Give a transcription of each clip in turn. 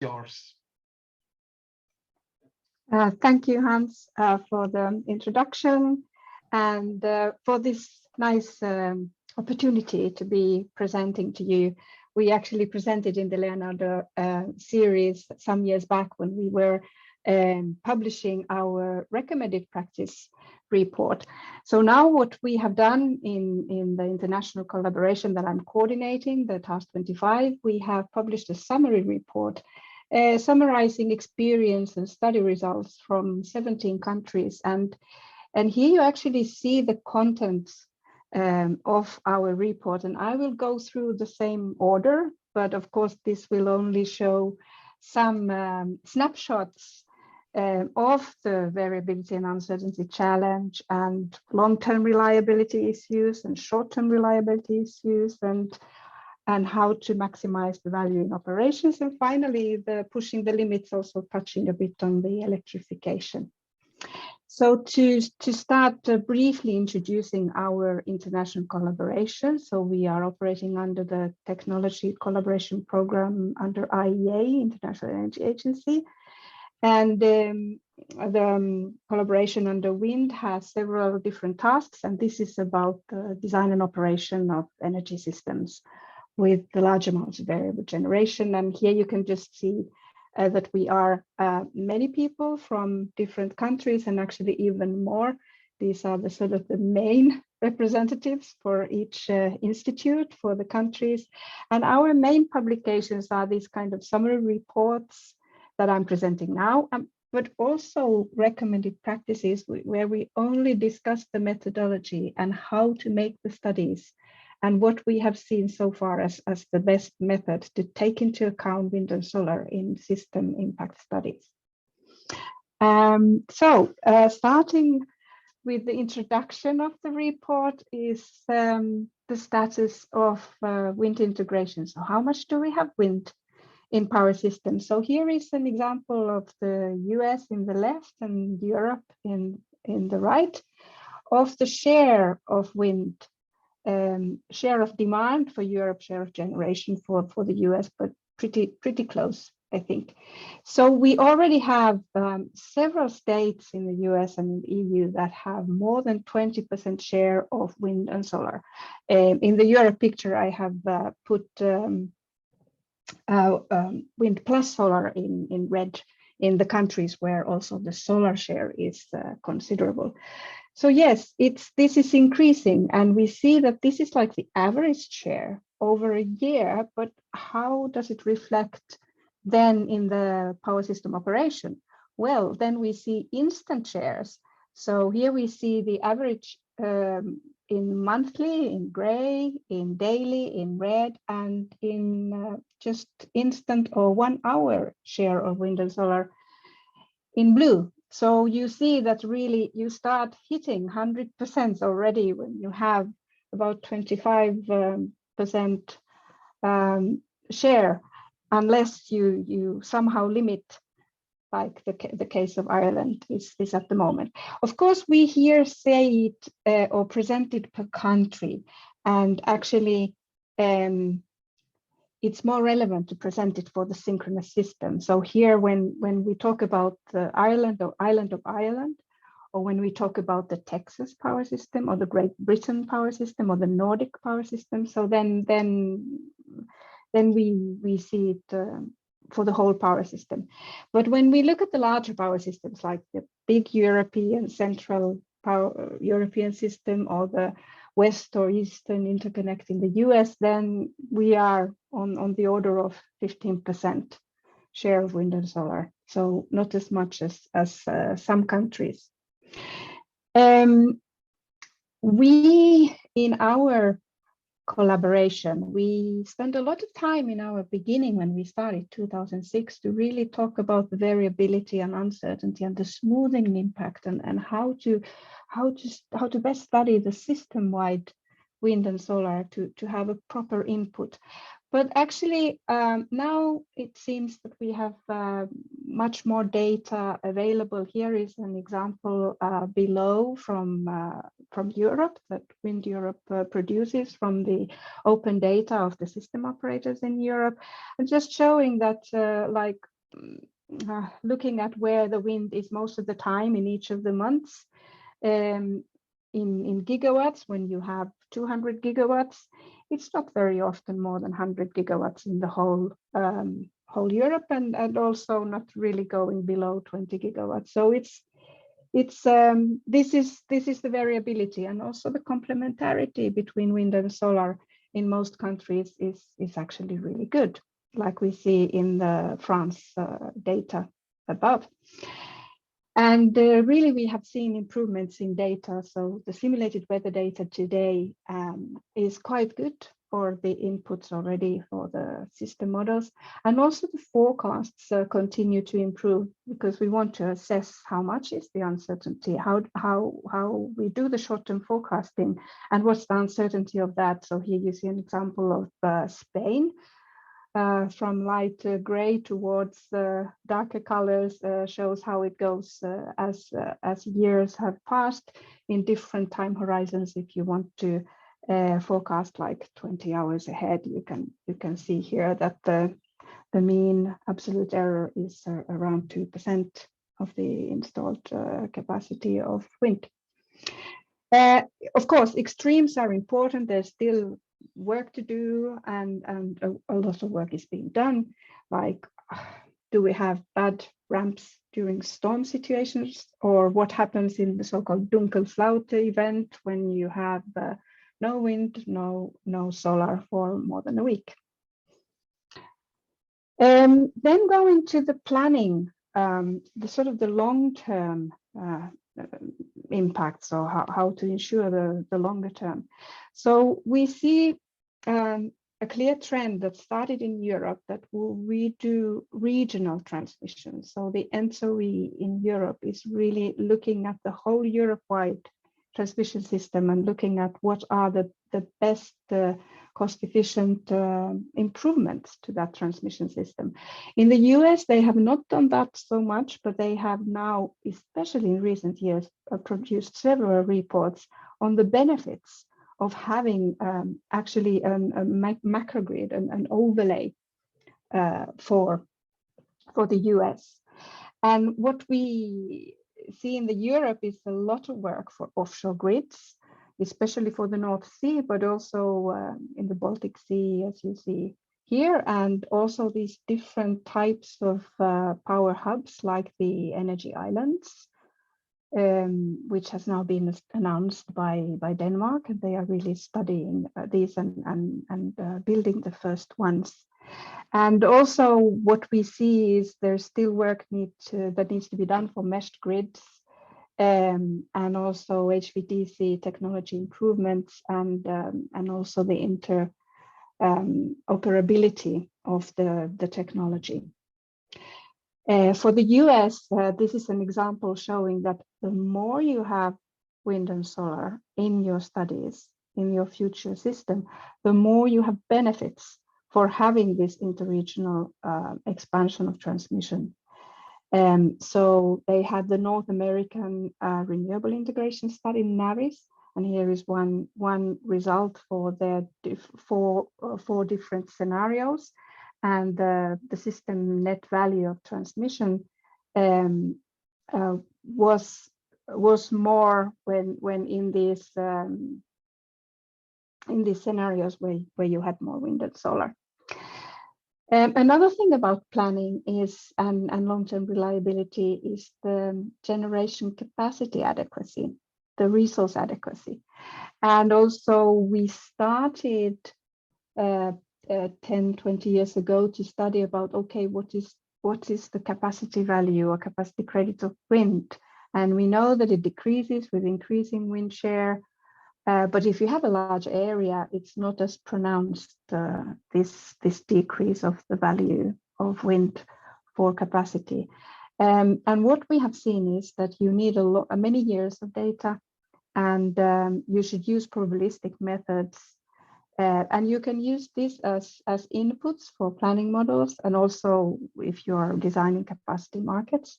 yours. Thank you, Hans, for the introduction and for this nice opportunity to be presenting to you. We actually presented in the Leonardo series some years back when we were publishing our recommended practice report. So now what we have done in the international collaboration that I'm coordinating, the Task 25, we have published a summary report summarizing experience and study results from 17 countries. And here you actually see the contents of our report, and I will go through the same order, but of course this will only show some snapshots of the variability and uncertainty challenge and long-term reliability issues and short-term reliability issues and how to maximize the value in operations, and finally the pushing the limits, also touching a bit on the electrification. So to start briefly introducing our international collaboration. So we are operating under the Technology Collaboration Program under IEA, International Energy Agency. And the collaboration under wind has several different tasks. And this is about the design and operation of energy systems with the large amounts of variable generation. And here you can just see that we are many people from different countries, and actually even more. These are the sort of the main representatives for each institute for the countries. And our main publications are these kind of summary reports that I'm presenting now, but also recommended practices where we only discuss the methodology and how to make the studies and what we have seen so far as the best method to take into account wind and solar in system impact studies. Starting with the introduction of the report is the status of wind integration. So how much do we have wind in power systems? So here is an example of the US in the left and Europe in the right, of the share of wind, share of demand for Europe, share of generation for the US, but pretty close, I think. So we already have several states in the US and in the EU that have more than 20% share of wind and solar. In the Europe picture, I have put wind plus solar in red in the countries where also the solar share is considerable. So yes, this is increasing, and we see that this is like the average share over a year, but how does it reflect then in the power system operation? Well, then we see instant shares. So here we see the average in monthly, in gray, in daily, in red, and in just instant or 1 hour share of wind and solar in blue. So you see that really you start hitting 100% already when you have about 25% share, unless you somehow limit, like the case of Ireland is at the moment. Of course, we here say it or present it per country, and actually it's more relevant to present it for the synchronous system. So here, when we talk about the Ireland or island of Ireland, or when we talk about the Texas power system or the Great Britain power system or the Nordic power system, so then we see it for the whole power system. But when we look at the larger power systems, like the big European central power European system or the west or eastern interconnecting the US, then we are on the order of 15% share of wind and solar. So not as much as some countries. We, in our collaboration, we spent a lot of time in our beginning when we started 2006 to really talk about the variability and uncertainty and the smoothing impact, and how to best study the system-wide wind and solar to have a proper input. But actually, now it seems that we have much more data available. Here is an example below from Europe that Wind Europe produces from the open data of the system operators in Europe, and just showing that like looking at where the wind is most of the time in each of the months. In gigawatts, when you have 200 gigawatts, it's not very often more than 100 gigawatts in the whole Europe, and also not really going below 20 gigawatts. So this is the variability, and also the complementarity between wind and solar in most countries is actually really good, like we see in the France data above. And really, we have seen improvements in data. So the simulated weather data today is quite good for the inputs already for the system models. And also the forecasts continue to improve, because we want to assess how much is the uncertainty, how we do the short-term forecasting, and what's the uncertainty of that. So here you see an example of Spain. From light gray towards darker colors shows how it goes as years have passed in different time horizons. If you want to forecast like 20 hours ahead, you can see here that the mean absolute error is around 2% of the installed capacity of wind. Of course, extremes are important. There's still work to do, and a lot of work is being done. Like, do we have bad ramps during storm situations, or what happens in the so-called dunkelflaute event when you have no wind, no solar for more than a week? Then going to the planning, the sort of the long-term impacts, or how to ensure the longer term. So we see a clear trend that started in Europe that will redo regional transmission. So the ENTSO-E in Europe is really looking at the whole Europe-wide transmission system and looking at what are the best cost-efficient improvements to that transmission system. In the US, they have not done that so much, but they have now, especially in recent years, produced several reports on the benefits of having actually a macrogrid, an overlay for the US. And what we see in the Europe is a lot of work for offshore grids, especially for the North Sea, but also in the Baltic Sea, as you see here, and also these different types of power hubs like the energy islands, which has now been announced by Denmark, and they are really studying these and building the first ones. And also what we see is there's still work that needs to be done for meshed grids, and also HVDC technology improvements, and also the interoperability of the technology. For the US, this is an example showing that the more you have wind and solar in your studies, in your future system, the more you have benefits for having this interregional expansion of transmission. So they had the North American renewable integration study, NAVIS, and here is one result for their four different scenarios. And the system net value of transmission was more when in these scenarios where you had more wind and solar. Another thing about planning is and long-term reliability is the generation capacity adequacy, the resource adequacy. And also we started 10-20 years ago to study about, okay, what is the capacity value or capacity credit of wind? And we know that it decreases with increasing wind share. But if you have a large area, it's not as pronounced, this decrease of the value of wind for capacity. And what we have seen is that you need many years of data, and you should use probabilistic methods. And you can use this as inputs for planning models, and also if you are designing capacity markets.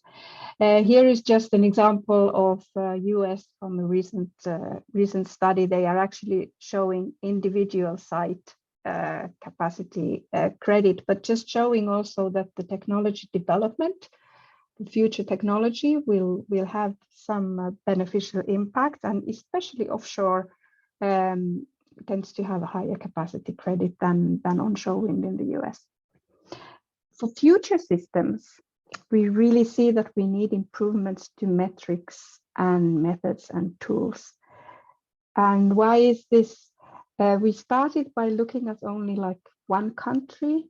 Here is just an example of US from a recent study. They are actually showing individual site capacity credit, but just showing also that the technology development, the future technology will have some beneficial impact, and especially offshore tends to have a higher capacity credit than onshore wind in the US. For future systems, we really see that we need improvements to metrics and methods and tools. And why is this? We started by looking at only like one country,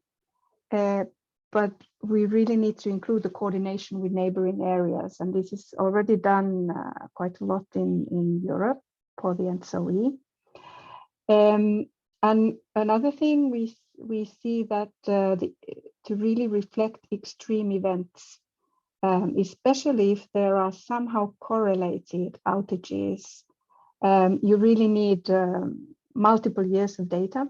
but we really need to include the coordination with neighboring areas. And this is already done quite a lot in Europe for the NSOE. And another thing we see that to really reflect extreme events, especially if there are somehow correlated outages, you really need multiple years of data.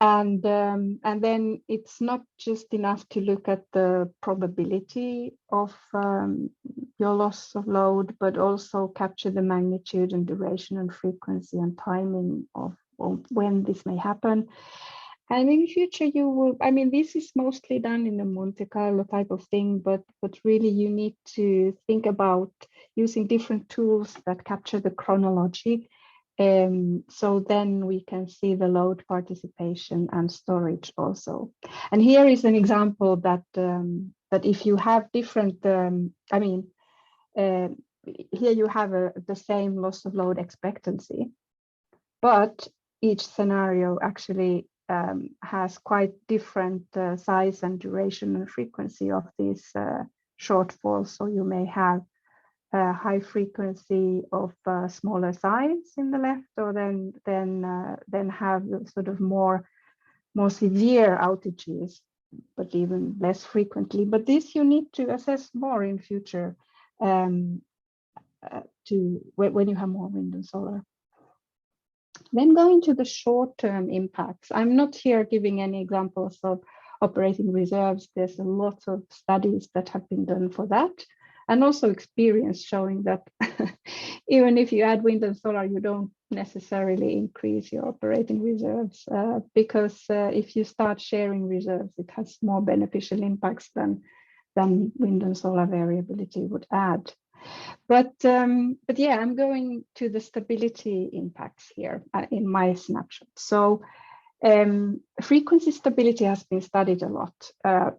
And then it's not just enough to look at the probability of your loss of load, but also capture the magnitude and duration and frequency and timing of when this may happen. And in the future, you will, I mean, this is mostly done in a Monte Carlo type of thing, but really you need to think about using different tools that capture the chronology. So then we can see the load participation and storage also. And here is an example that that if you have different, here you have the same loss of load expectancy, but each scenario actually has quite different size and duration and frequency of these shortfalls. So you may have a high frequency of smaller size in the left, or then have sort of more severe outages, but even less frequently. But this you need to assess more in future when you have more wind and solar. Then going to the short-term impacts. I'm not here giving any examples of operating reserves. There's a lot of studies that have been done for that, and also experience showing that even if you add wind and solar, you don't necessarily increase your operating reserves because if you start sharing reserves, it has more beneficial impacts than wind and solar variability would add. But yeah, I'm going to the stability impacts here in my snapshot. So frequency stability has been studied a lot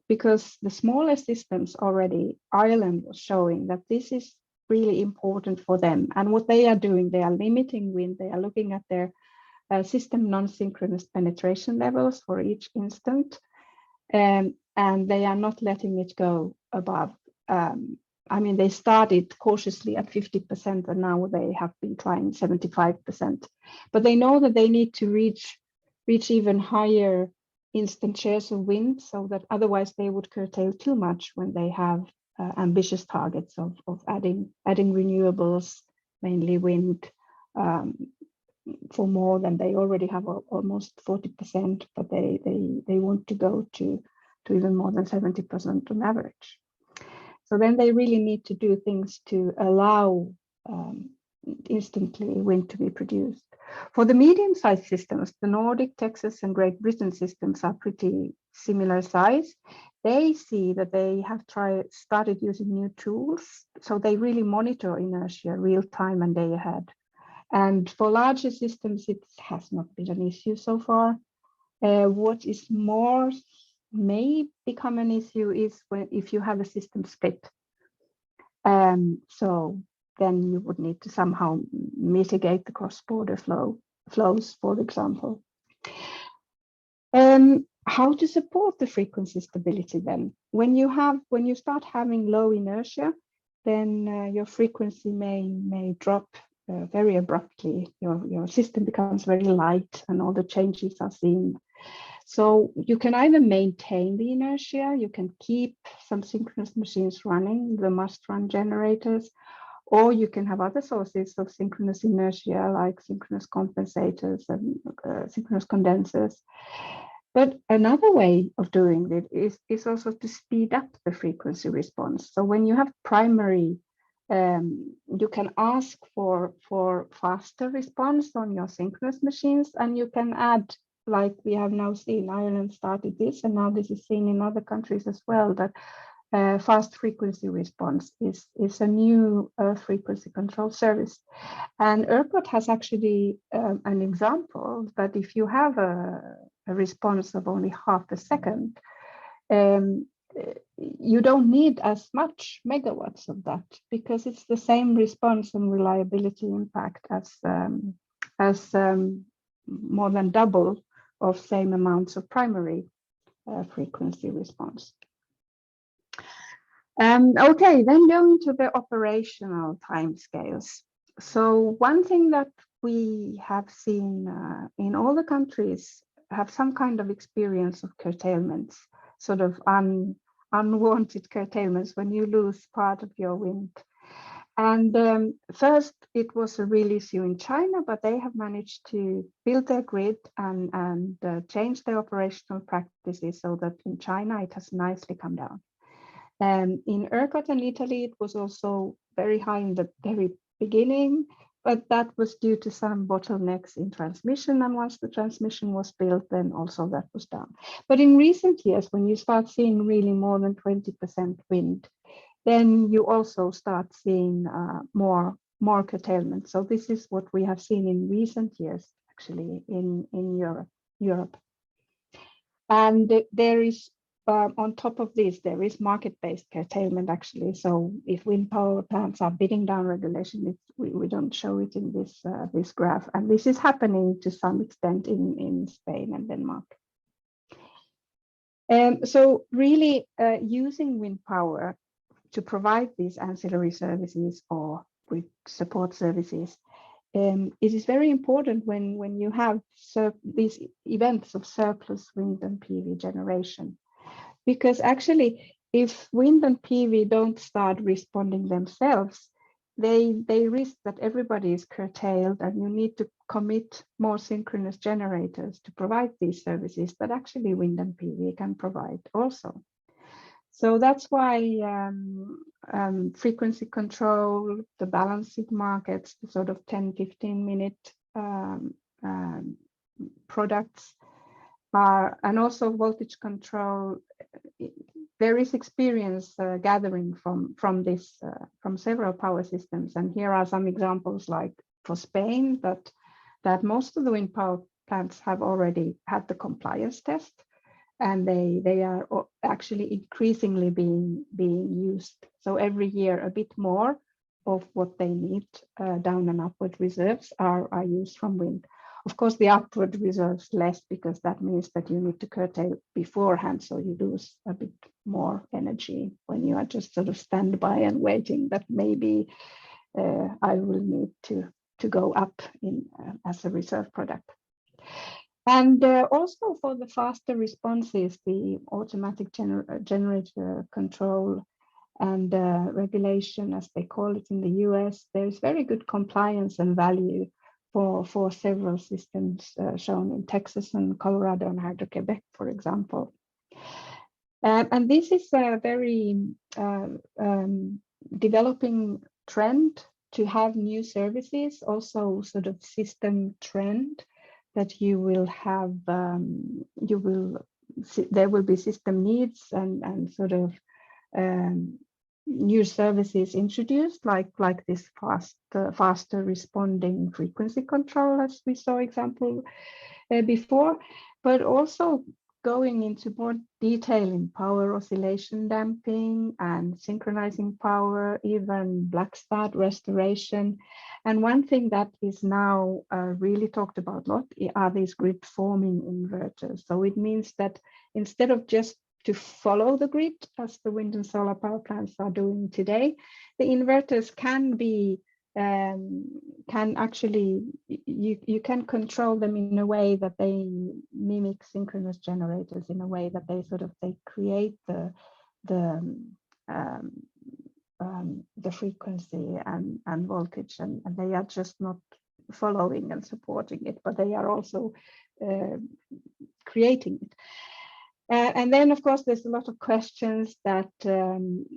because the smaller systems already, Ireland was showing that this is really important for them. And what they are doing, they are limiting wind, they are looking at their system non-synchronous penetration levels for each instant, and they are not letting it go above. I mean, they started cautiously at 50%, and now they have been trying 75%. But they know that they need to reach even higher instant shares of wind, so that otherwise they would curtail too much when they have ambitious targets of adding renewables, mainly wind, for more than they already have almost 40%, but they want to go to even more than 70% on average. So then they really need to do things to allow instantly wind to be produced. For the medium-sized systems, the Nordic, Texas, and Great Britain systems are pretty similar size. They see that they have started using new tools, so they really monitor inertia real time and day ahead. And for larger systems, it has not been an issue so far. What is more may become an issue is if you have a system split. So then you would need to somehow mitigate the cross-border flows, for example. How to support the frequency stability then? When you start having low inertia, then your frequency may drop very abruptly. Your system becomes very light and all the changes are seen. So you can either maintain the inertia, you can keep some synchronous machines running, the must-run generators, or you can have other sources of synchronous inertia like synchronous compensators and synchronous condensers. But another way of doing it is also to speed up the frequency response. So when you have primary you can ask for faster response on your synchronous machines, and you can add, like we have now seen, Ireland started this, and now this is seen in other countries as well, that fast frequency response is a new frequency control service. And ERCOT has actually an example that if you have a response of only half a second, you don't need as much megawatts of that, because it's the same response and reliability impact as more than double of same amounts of primary frequency response. Okay, then going to the operational timescales. So one thing that we have seen in all the countries have some kind of experience of curtailments, sort of unwanted curtailments when you lose part of your wind. And first it was a real issue in China, but they have managed to build their grid and change their operational practices so that in China it has nicely come down. In ERCOT and Italy, it was also very high in the very beginning, but that was due to some bottlenecks in transmission. And once the transmission was built, then also that was down. But in recent years, when you start seeing really more than 20% wind, then you also start seeing more curtailment. So this is what we have seen in recent years, actually, in Europe. And there is, on top of this, there is market-based curtailment, actually. So if wind power plants are bidding down regulation, we don't show it in this graph. And this is happening to some extent in Spain and Denmark. So really using wind power to provide these ancillary services or with support services, it is very important when you have these events of surplus wind and PV generation. Because actually, if wind and PV don't start responding themselves, they risk that everybody is curtailed, and you need to commit more synchronous generators to provide these services that actually wind and PV can provide also. So that's why frequency control, the balancing markets, the sort of 10-15 minute products are, and also voltage control. There is experience gathering from this from several power systems, and here are some examples, like for Spain, that most of the wind power plants have already had the compliance test, and they are actually increasingly being used. So every year a bit more of what they need, down and upward reserves are used from wind. Of course, the upward reserves less, because that means that you need to curtail beforehand, so you lose a bit more energy when you are just sort of standby and waiting that maybe I will need to go up in as a reserve product. And also for the faster responses, the automatic generator control and regulation, as they call it in the US, there's very good compliance and value for several systems shown in Texas and Colorado and Hydro-Quebec, for example. And this is a very developing trend to have new services, also sort of system trend, that you will have, there will be system needs and sort of new services introduced, like this faster responding frequency control, as we saw example before, but also going into more detail in power oscillation damping and synchronizing power, even black start restoration. And one thing that is now really talked about a lot are these grid forming inverters. So it means that instead of just to follow the grid, as the wind and solar power plants are doing today, the inverters can be, can actually, you can control them in a way that they mimic synchronous generators, in a way that they sort of, they create the frequency and voltage, and they are just not following and supporting it, but they are also creating it. And then, of course, there's a lot of questions that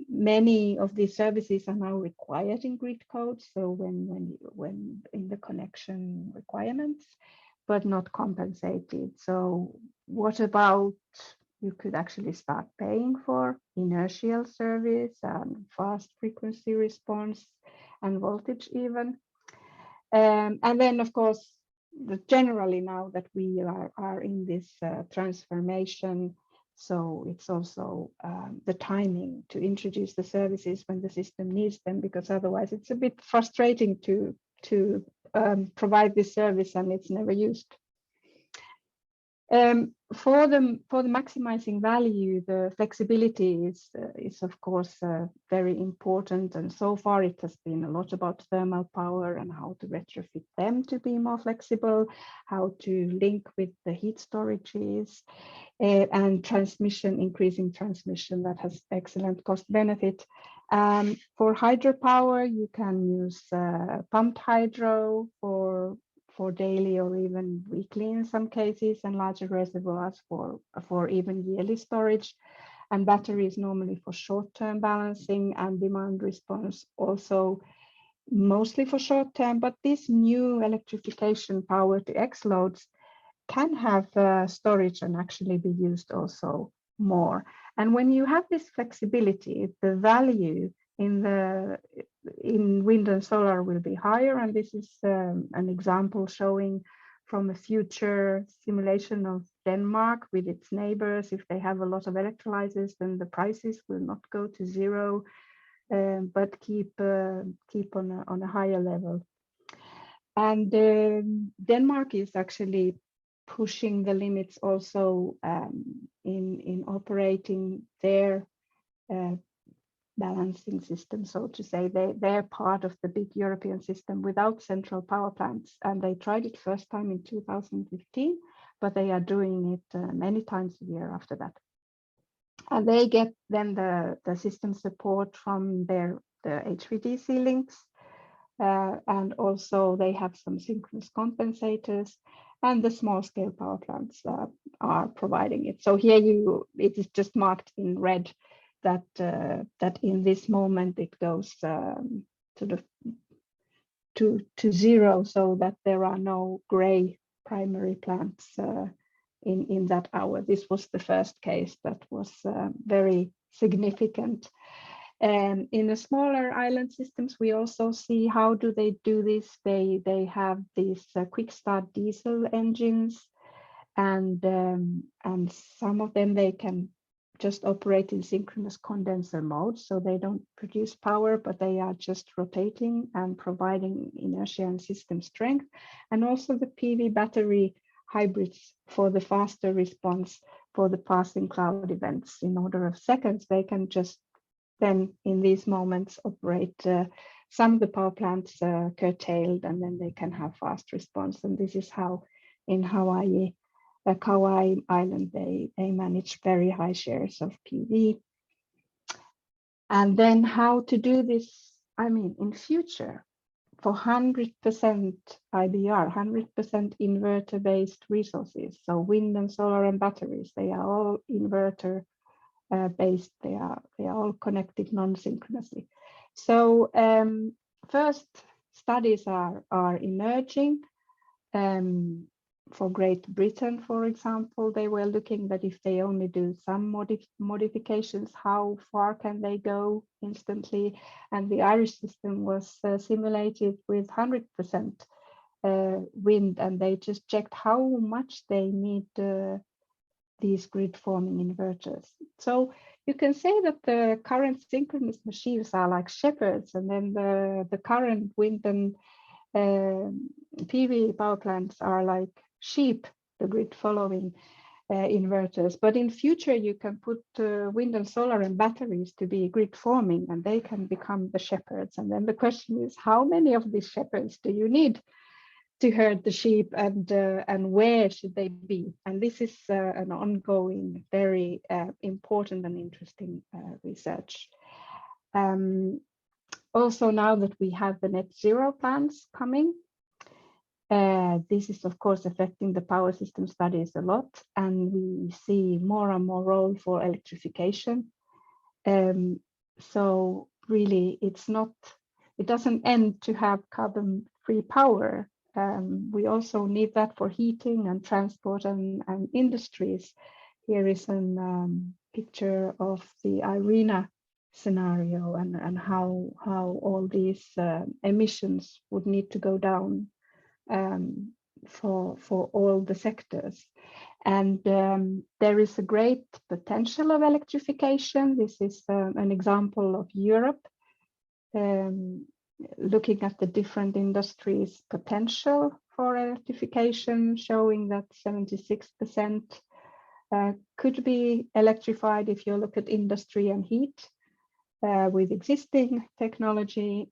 many of these services are now required in grid code. So when in the connection requirements, but not compensated. So what about you could actually start paying for inertial service and fast frequency response and voltage even. And then, of course, generally now that we are in this transformation, so it's also the timing to introduce the services when the system needs them, because otherwise it's a bit frustrating to provide this service and it's never used. For the maximizing value, the flexibility is of course very important, and so far it has been a lot about thermal power and how to retrofit them to be more flexible, how to link with the heat storages, and transmission, increasing transmission that has excellent cost benefit. For hydropower, you can use pumped hydro for daily or even weekly in some cases, and larger reservoirs for even yearly storage, and batteries normally for short-term balancing and demand response, also mostly for short-term. But this new electrification power to X loads can have storage and actually be used also more. And when you have this flexibility, the value in wind and solar will be higher, and this is an example showing from a future simulation of Denmark with its neighbors. If they have a lot of electrolyzers, then the prices will not go to zero, but keep on a higher level. And Denmark is actually pushing the limits also in operating their balancing system, so to say. They're part of the big European system without central power plants, and they tried it first time in 2015, but they are doing it many times a year after that. And they get then the system support from the HVDC links, and also they have some synchronous compensators, and the small scale power plants are providing it. So here it is just marked in red that in this moment it goes to zero, so that there are no gray primary plants in that hour. This was the first case that was very significant. And in the smaller island systems, we also see how do they do this. They have these quick start diesel engines, and some of them they can just operate in synchronous condenser mode, so they don't produce power, but they are just rotating and providing inertia and system strength. And also the PV battery hybrids for the faster response for the passing cloud events. In order of seconds, they can just then in these moments operate some of the power plants curtailed, and then they can have fast response. And this is how in Hawaii, Kauai Island, they manage very high shares of PV. And then how to do this, I mean, in future, for 100% IBR, 100% inverter-based resources. So wind and solar and batteries, they are all inverter based. They are all connected non-synchronously. So first studies are emerging. For Great Britain, for example, they were looking that if they only do some modifications, how far can they go instantly? And the Irish system was simulated with 100% wind, and they just checked how much they need these grid forming inverters. So you can say that the current synchronous machines are like shepherds, and then the current wind and PV power plants are like sheep, the grid following inverters. But in future, you can put wind and solar and batteries to be grid forming, and they can become the shepherds. And then the question is, how many of these shepherds do you need to herd the sheep, and where should they be? And this is an ongoing, very important and interesting research. Also, now that we have the net zero plans coming, This is, of course, affecting the power system studies a lot, and we see more and more role for electrification. So really, it doesn't end to have carbon-free power. We also need that for heating and transport and industries. Here is a picture of the IRENA scenario and how all these emissions would need to go down for all the sectors. And there is a great potential of electrification. This is an example of Europe, looking at the different industries' potential for electrification, showing that 76% could be electrified if you look at industry and heat with existing technology.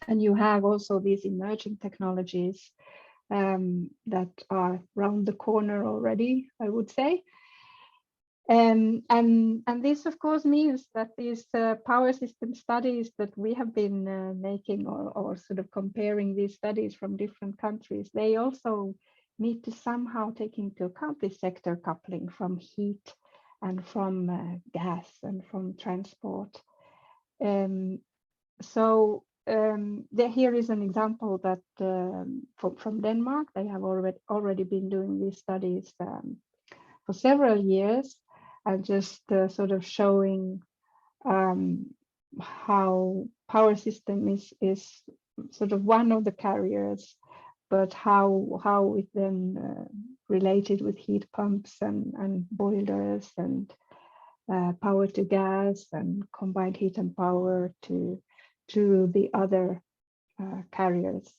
And you have also these emerging technologies that are around the corner already, I would say. And this, of course, means that these power system studies that we have been making or sort of comparing these studies from different countries, they also need to somehow take into account this sector coupling from heat and from gas and from transport. Here is an example that from Denmark. They have already been doing these studies for several years, and just sort of showing how power system is sort of one of the carriers, but how it then related with heat pumps and boilers and power to gas and combined heat and power to the other carriers.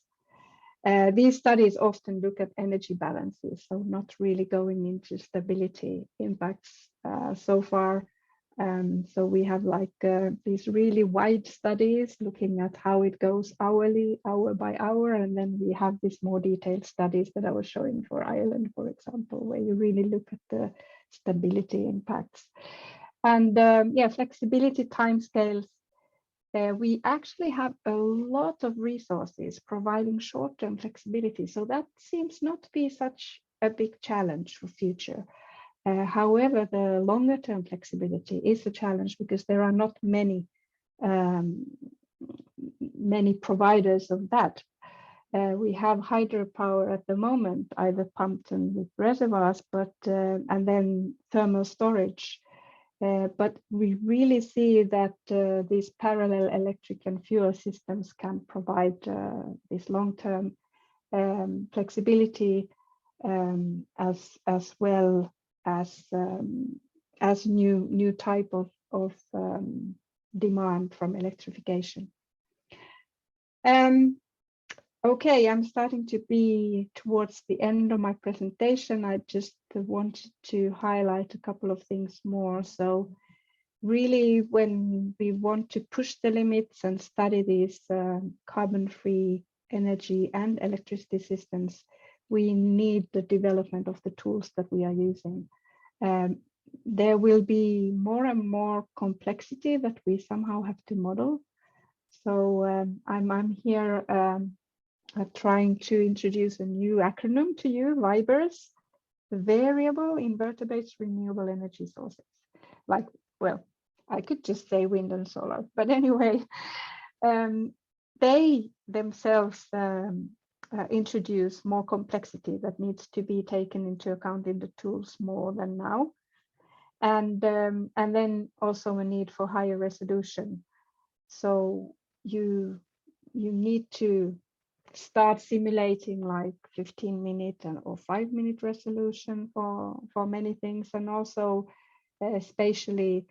These studies often look at energy balances, so not really going into stability impacts so far. So we have like these really wide studies looking at how it goes hourly, hour by hour, and then we have these more detailed studies that I was showing for Ireland, for example, where you really look at the stability impacts. And yeah, flexibility timescales. We actually have a lot of resources providing short-term flexibility, so that seems not to be such a big challenge for future. However, the longer-term flexibility is a challenge because there are not many providers of that. We have hydropower at the moment, either pumped and with reservoirs, but and then thermal storage. But we really see that these parallel electric and fuel systems can provide this long-term flexibility as well as new type of demand from electrification. Okay, I'm starting to be towards the end of my presentation. I just wanted to highlight a couple of things more. So really, when we want to push the limits and study these carbon-free energy and electricity systems, we need the development of the tools that we are using. There will be more and more complexity that we somehow have to model. So I'm here trying to introduce a new acronym to you, VIBERS, variable inverter-based renewable energy sources. Like, well, I could just say wind and solar, but anyway, they themselves introduce more complexity that needs to be taken into account in the tools more than now. And then also a need for higher resolution. So you need to start simulating like 15-minute or 5-minute resolution for many things, and also spatially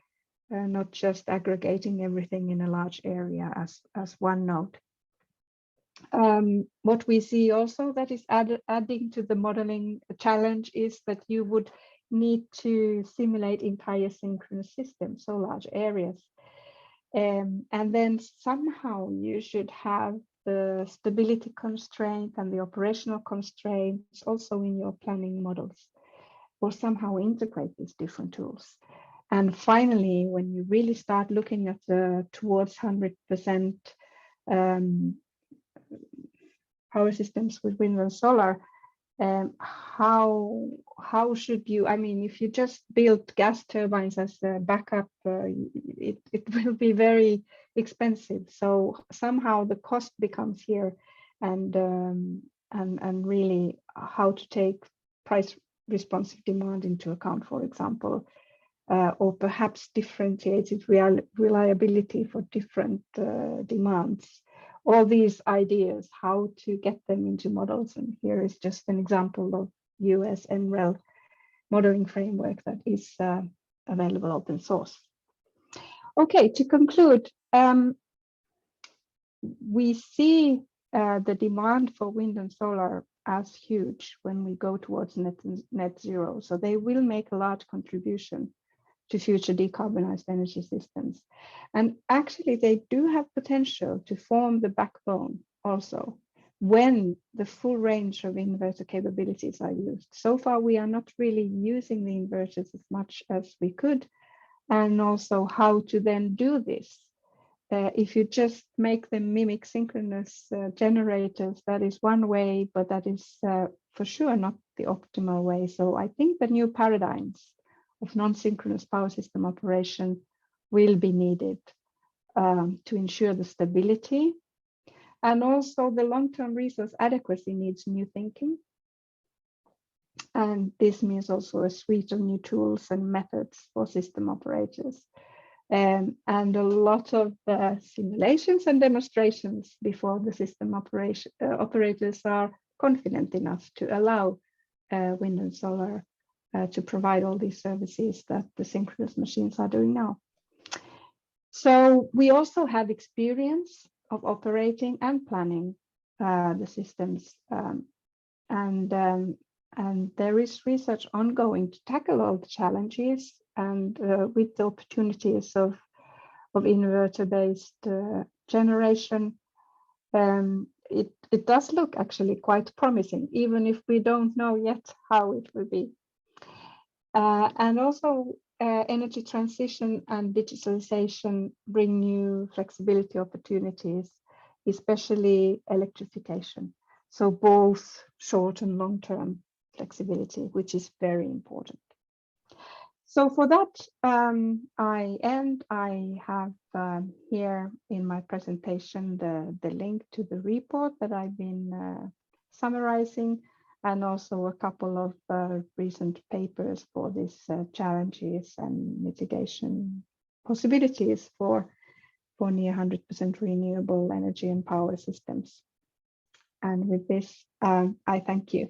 not just aggregating everything in a large area as one node. What we see also that is adding to the modeling challenge is that you would need to simulate entire synchronous systems, so large areas. And then somehow you should have the stability constraint and the operational constraints also in your planning models, or somehow integrate these different tools. And finally, when you really start looking at the towards 100% power systems with wind and solar, how should you, I mean, if you just build gas turbines as a backup, it will be very expensive. So somehow the cost becomes here, and really how to take price responsive demand into account, for example, or perhaps differentiated reliability for different demands. All these ideas, how to get them into models. And here is just an example of US NREL modeling framework that is available open source. Okay, to conclude, we see the demand for wind and solar as huge when we go towards net zero. So they will make a large contribution to future decarbonized energy systems. And actually they do have potential to form the backbone also when the full range of inverter capabilities are used. So far, we are not really using the inverters as much as we could, and also how to then do this. If you just make them mimic synchronous generators, that is one way, but that is for sure not the optimal way. So I think the new paradigms of non-synchronous power system operation will be needed to ensure the stability. And also the long-term resource adequacy needs new thinking. And this means also a suite of new tools and methods for system operators. And a lot of simulations and demonstrations before the system operators are confident enough to allow wind and solar to provide all these services that the synchronous machines are doing now. So we also have experience of operating and planning the systems, and there is research ongoing to tackle all the challenges, and with the opportunities of inverter-based generation, it does look actually quite promising, even if we don't know yet how it will be. And also energy transition and digitalization bring new flexibility opportunities, especially electrification. So both short and long-term flexibility, which is very important. So for that, I have here in my presentation the link to the report that I've been summarizing, and also a couple of recent papers for these challenges and mitigation possibilities for near 100% renewable energy and power systems. And with this, I thank you.